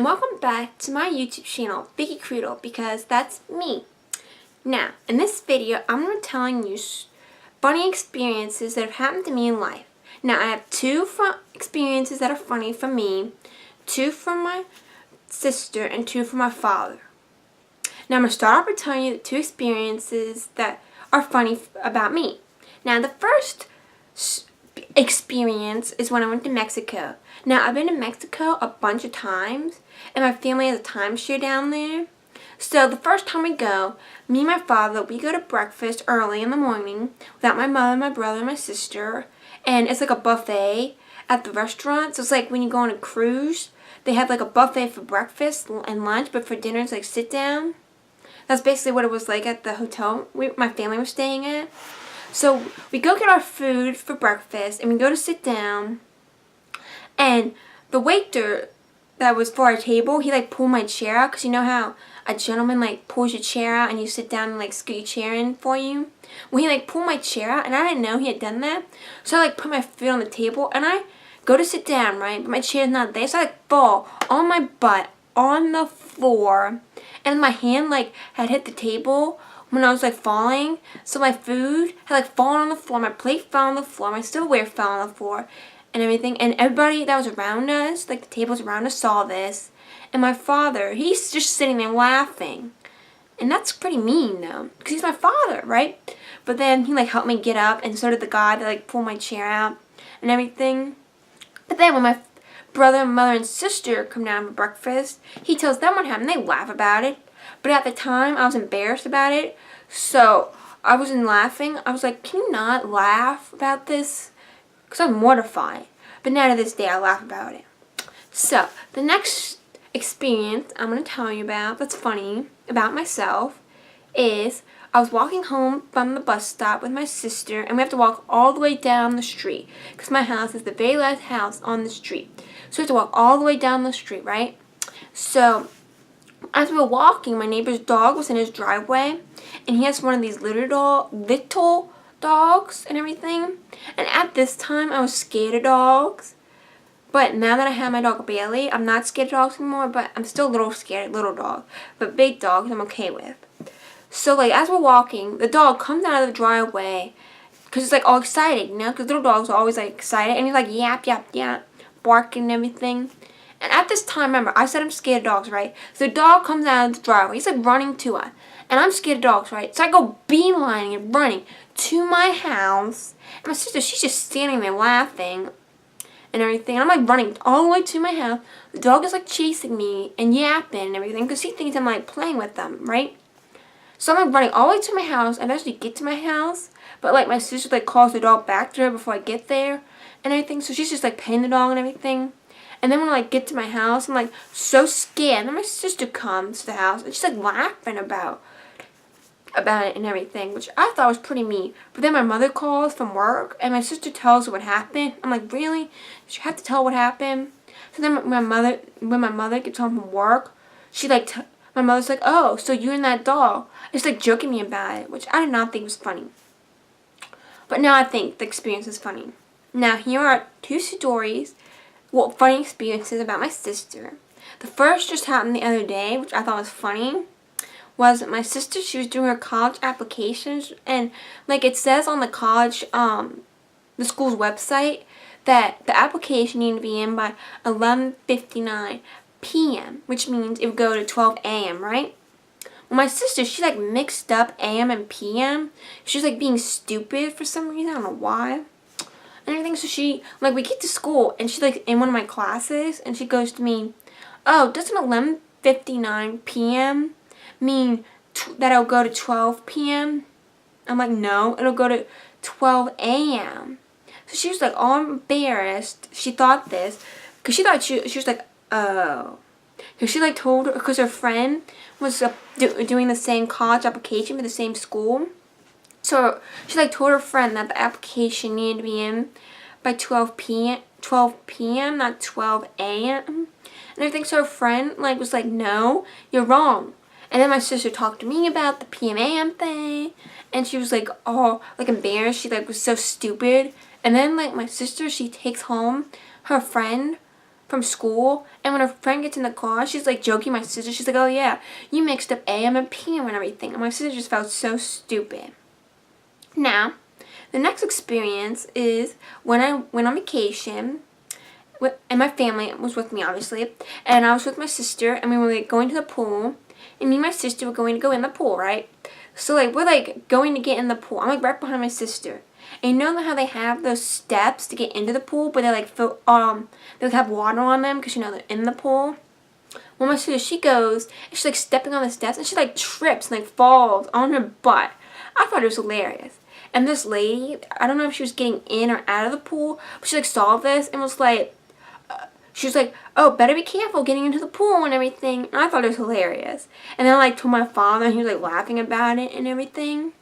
and welcome back to my YouTube channel, Vicky Crudo, because that's me. Now, in this video, I'm going to be telling you funny experiences that have happened to me in life. Now, I have two experiences that are funny from me, two from my sister, and two from my father. Now, I'm going to start off by telling you the two experiences that are funny about me. Now, the first experience is when I went to Mexico. Now, I've been to Mexico a bunch of times, and my family has a timeshare down there. So the first time we go, me and my father, we go to breakfast early in the morning without my mother, my brother, and my sister. And it's like a buffet at the restaurant. So it's like when you go on a cruise, they have like a buffet for breakfast and lunch, but for dinner it's like sit down. That's basically what it was like at the hotel my family was staying at. So we go get our food for breakfast, and we go to sit down, and the waiter that was for our table, he like pulled my chair out, because you know how a gentleman like pulls your chair out and you sit down and like scoot your chair in for you? Well, he like pulled my chair out, and I didn't know he had done that. So I like put my foot on the table, and I go to sit down, right? But my chair's not there, so I like fall on my butt on the floor, and my hand like had hit the table when I was like falling, so my food had like fallen on the floor, my plate fell on the floor, my silverware fell on the floor, and everything, and everybody that was around us, like the tables around us, saw this, and my father, he's just sitting there laughing, and that's pretty mean though, because he's my father, right? But then he like helped me get up, and so did the guy that like pulled my chair out, and everything. But then when my brother, mother, and sister come down for breakfast, he tells them what happened, they laugh about it. But at the time, I was embarrassed about it, so I wasn't laughing. I was like, can you not laugh about this? Because I'm mortified. But now to this day, I laugh about it. So, the next experience I'm going to tell you about that's funny about myself is I was walking home from the bus stop with my sister, and we have to walk all the way down the street because my house is the very last house on the street. So we have to walk all the way down the street, right? So as we were walking, my neighbor's dog was in his driveway, and he has one of these little dogs and everything. And at this time, I was scared of dogs. But now that I have my dog Bailey, I'm not scared of dogs anymore, but I'm still a little scared of little dogs. But big dogs, I'm okay with. So, like, as we're walking, the dog comes out of the driveway because it's, like, all excited, you know? Because little dogs are always, like, excited. And he's, like, yap, yap, yap, barking and everything. And at this time, remember, I said I'm scared of dogs, right? So the dog comes out of the driveway. He's like running to us. And I'm scared of dogs, right? So I go beelining and running to my house. And my sister, she's just standing there laughing and everything. And I'm like running all the way to my house. The dog is like chasing me and yapping and everything because he thinks I'm like playing with them, right? So I'm like running all the way to my house. I eventually get to my house. But like my sister like calls the dog back to her before I get there and everything. So she's just like petting the dog and everything. And then when I like get to my house, I'm like so scared. And then my sister comes to the house and she's like laughing about it and everything, which I thought was pretty mean. But then my mother calls from work and my sister tells her what happened. I'm like, really? Did you have to tell her what happened? So then when my mother gets home from work, she like my mother's like, oh, so you and that dog. It's like joking me about it, which I did not think was funny. But now I think the experience is funny. Now here are two stories. Well, funny experiences about my sister. The first just happened the other day, which I thought was funny, was my sister, she was doing her college applications, and like it says on the college, the school's website, that the application needed to be in by 11:59 p.m., which means it would go to 12 a.m., right? Well, my sister, she like mixed up a.m. and p.m. She was like being stupid for some reason, I don't know why. And everything, so she, like, we get to school, and she's, like, in one of my classes, and she goes to me, oh, doesn't 11:59 p.m. mean that it'll go to 12 p.m.? I'm like, no, it'll go to 12 a.m. So she was, like, all embarrassed. She thought this, because she thought she was, like, oh. Because she, like, told her, because her friend was doing the same college application for the same school. So she like told her friend that the application needed to be in by 12 p.m., not 12 a.m. and everything. So her friend like was like, no, you're wrong. And then my sister talked to me about the p.m. a.m. thing, and she was like all like embarrassed. She like was so stupid. And then like my sister, she takes home her friend from school, and when her friend gets in the car, she's like joking my sister. She's like, "Oh yeah, you mixed up AM and PM and everything." And my sister just felt so stupid. Now, the next experience is when I went on vacation, and my family was with me, obviously, and I was with my sister, and we were like going to the pool, and me and my sister were going to go in the pool, right? So like we're like going to get in the pool. I'm like right behind my sister. And you know how they have those steps to get into the pool, but they like they have water on them because they're in the pool. Well, my sister, she goes and she's like stepping on the steps and she like trips and like falls on her butt. I thought it was hilarious. And this lady, I don't know if she was getting in or out of the pool, but she like saw this and was like, she was like, "Oh, better be careful getting into the pool and everything." And I thought it was hilarious. And then I like told my father, and he was like laughing about it and everything.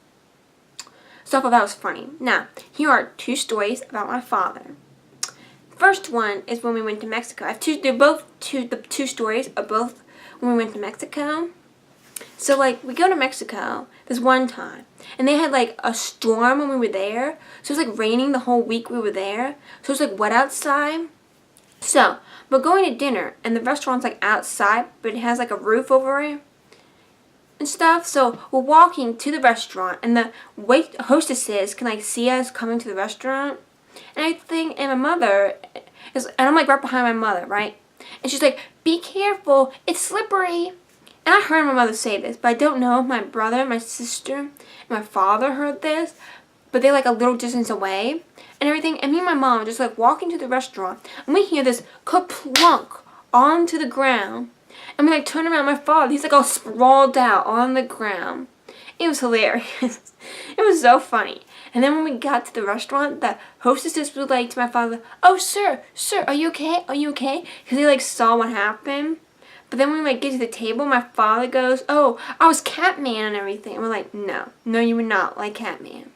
So I thought that was funny. Now, here are 2 stories about my father. First one is when we went to Mexico. I have the 2 stories are both when we went to Mexico. So like we go to Mexico this one time, and they had like a storm when we were there. So it was like raining the whole week we were there. So it was like wet outside. So we're going to dinner, and the restaurant's like outside, but it has like a roof over it and stuff. So we're walking to the restaurant, and the hostesses can like see us coming to the restaurant, and my mother is, and I'm like right behind my mother, right? And she's like, "Be careful, it's slippery." And I heard my mother say this, but I don't know if my brother, my sister, and my father heard this, but they're like a little distance away and everything. And me and my mom are just like walking to the restaurant, and we hear this kerplunk onto the ground. And we like turn around, my father, he's like all sprawled out on the ground. It was hilarious. It was so funny. And then when we got to the restaurant, the hostesses was like to my father, "Oh, sir, are you okay? Are you okay?" Because he like saw what happened. But then when we like get to the table, my father goes, "Oh, I was Catman and everything." And we're like, no, you were not like Catman.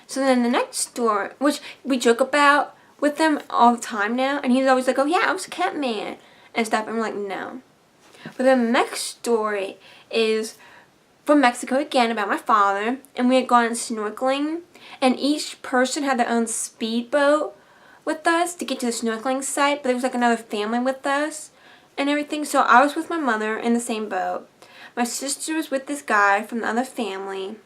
So then the next story, which we joke about with them all the time now, and he's always like, "Oh yeah, I was Catman," and stuff. And we're like, no. But then the next story is from Mexico again about my father, and we had gone snorkeling, and each person had their own speedboat with us to get to the snorkeling site, but there was like another family with us and everything. So I was with my mother in the same boat. My sister was with this guy from the other family,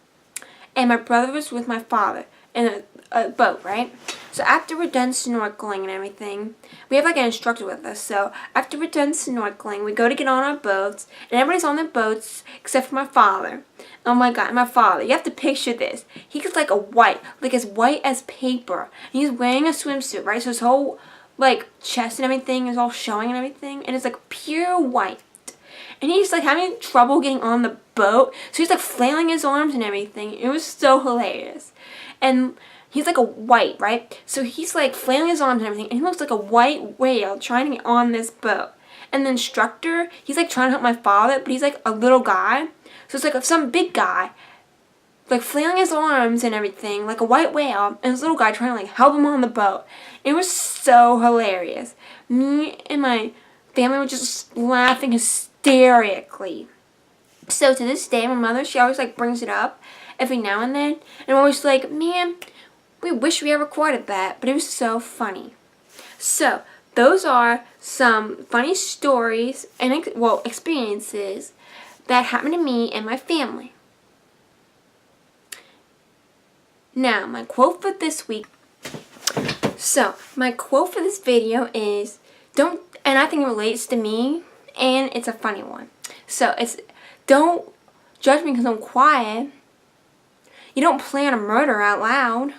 and my brother was with my father in a boat, right? So after we're done snorkeling and everything, we have like an instructor with us. So after we're done snorkeling, we go to get on our boats, and everybody's on their boats except for my father. Oh my God, my father, you have to picture this. He's like as white as paper. And he's wearing a swimsuit, right? So his whole like chest and everything is all showing and everything, and it's like pure white. And he's like having trouble getting on the boat, so he's like flailing his arms and everything. It was so hilarious. And he's like a white, right? So he's like flailing his arms and everything, and he looks like a white whale trying to get on this boat. And the instructor, he's like trying to help my father, but he's like a little guy. So it's like some big guy like flailing his arms and everything, like a white whale, and this little guy trying to like help him on the boat. It was so hilarious. Me and my family were just laughing hysterically. So to this day, my mother, she always like brings it up every now and then, and I'm always like, "Man, we wish we had recorded that," but it was so funny. So those are some funny stories and experiences that happened to me and my family. Now, my quote for this week. So, my quote for this video is, and I think it relates to me, and it's a funny one. So, it's, "Don't judge me because I'm quiet. You don't plan a murder out loud."